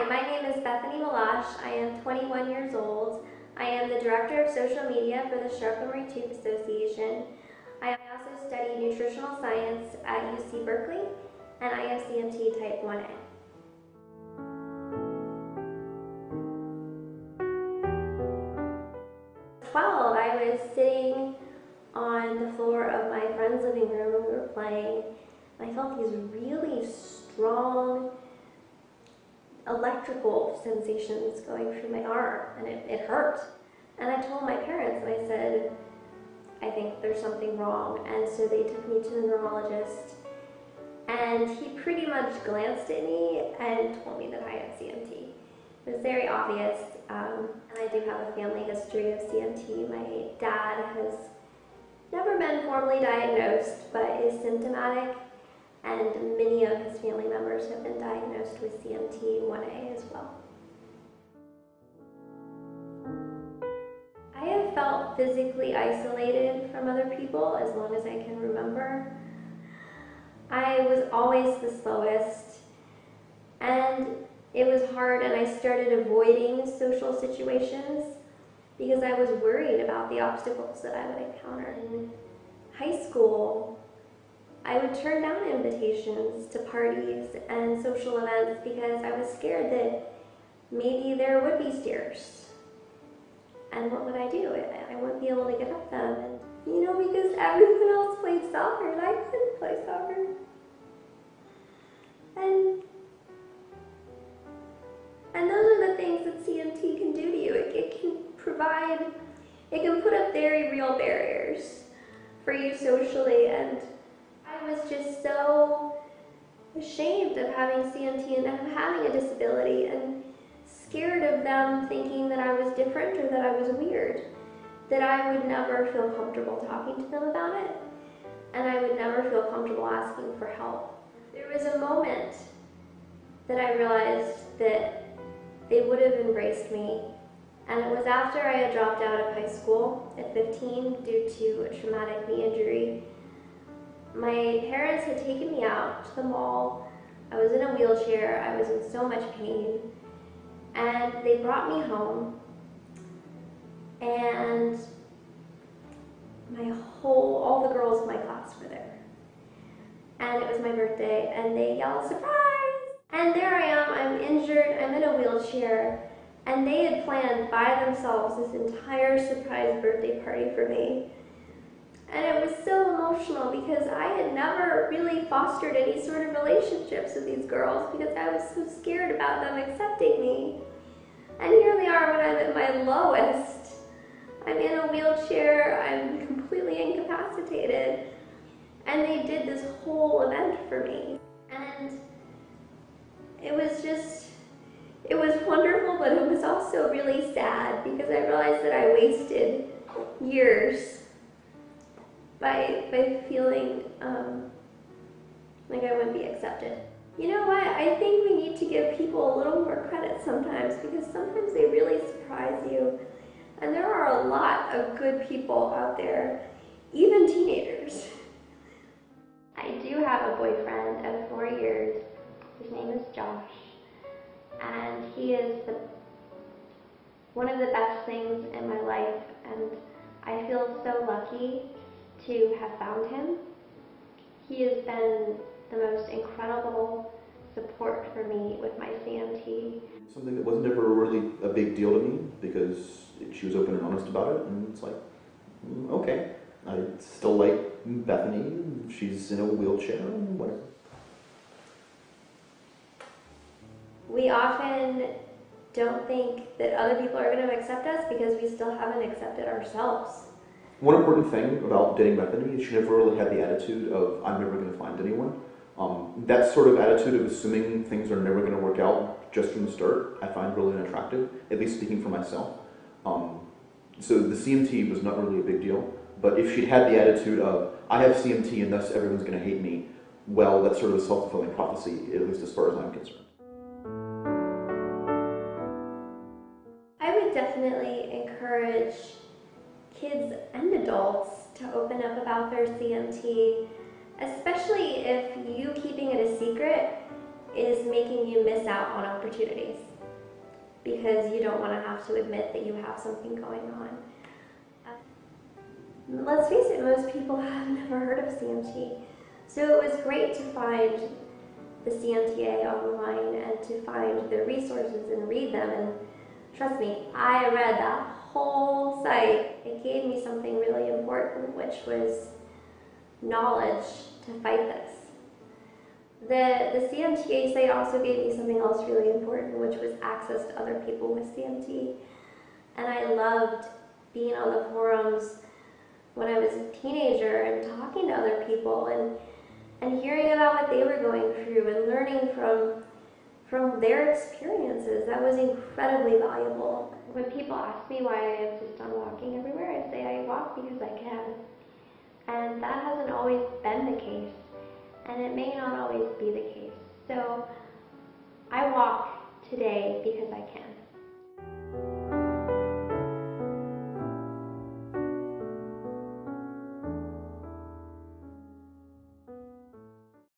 Hi, my name is Bethany. I am 21 years old. I am the Director of Social Media for the Sharp Memory Tooth Association. I also study nutritional science at UC Berkeley, and I have CMT type 1A. At 12, I was sitting on the floor of my friend's living room and we were playing, and I felt these really strong electrical sensations going through my arm, and it hurt. And I told my parents, and I said, I think there's something wrong. And so they took me to the neurologist, and he pretty much glanced at me and told me that I had CMT. It was very obvious, and I do have a family history of CMT. My dad has never been formally diagnosed, but is symptomatic, and many of his family members have been diagnosed with CMT 1A as well. I have felt physically isolated from other people as long as I can remember. I was always the slowest, and it was hard, and I started avoiding social situations because I was worried about the obstacles that I would encounter. In high school, I would turn down invitations to parties and social events because I was scared that maybe there would be stairs. And what would I do? I wouldn't be able to get up them. And, because everyone else played soccer and I couldn't play soccer. And those are the things that CMT can do to you. It can put up very real barriers for you socially, and I was just so ashamed of having CMT and of having a disability and scared of them thinking that I was different or that I was weird, that I would never feel comfortable talking to them about it, and I would never feel comfortable asking for help. There was a moment that I realized that they would have embraced me, and it was after I had dropped out of high school at 15 due to a traumatic knee injury. My parents had taken me out to the mall. I was in a wheelchair. I was in so much pain. And they brought me home. And all the girls in my class were there. And it was my birthday, and they yelled, "Surprise!" And there I am, I'm injured, I'm in a wheelchair, and they had planned by themselves this entire surprise birthday party for me. And it was so emotional because I had never really fostered any sort of relationships with these girls because I was so scared about them accepting me. And here they are when I'm at my lowest. I'm in a wheelchair, I'm completely incapacitated, and they did this whole event for me. And it was wonderful, but it was also really sad because I realized that I wasted years by feeling like I wouldn't be accepted. You know what? I think we need to give people a little more credit sometimes because sometimes they really surprise you. And there are a lot of good people out there, even teenagers. I do have a boyfriend of 4 years. His name is Josh. And he is one of the best things in my life. And I feel so lucky to have found him. He has been the most incredible support for me with my CMT. Something that wasn't ever really a big deal to me because she was open and honest about it, and it's like, okay. I still like Bethany, she's in a wheelchair, and whatever. We often don't think that other people are going to accept us because we still haven't accepted ourselves. One important thing about dating Bethany is she never really had the attitude of, I'm never going to find anyone. That sort of attitude of assuming things are never going to work out just from the start, I find really unattractive, at least speaking for myself. So the CMT was not really a big deal, but if she'd had the attitude of, I have CMT and thus everyone's going to hate me, well, that's sort of a self-fulfilling prophecy, at least as far as I'm concerned. I would definitely encourage kids and adults to open up about their CMT, especially if you keeping it a secret is making you miss out on opportunities. because you don't want to have to admit that you have something going on. Let's face it, most people have never heard of CMT. So it was great to find the CMTA online and to find the resources and read them. And trust me, I read that whole site. It gave me something really important, which was knowledge to fight this. The CMTA site also gave me something else really important, which was access to other people with CMT. And I loved being on the forums when I was a teenager and talking to other people and hearing about what they were going through and learning from their experiences. That was incredibly valuable. When people ask me why I insist on walking everywhere, I say I walk because I can. And that hasn't always been the case, and it may not always be the case. So I walk today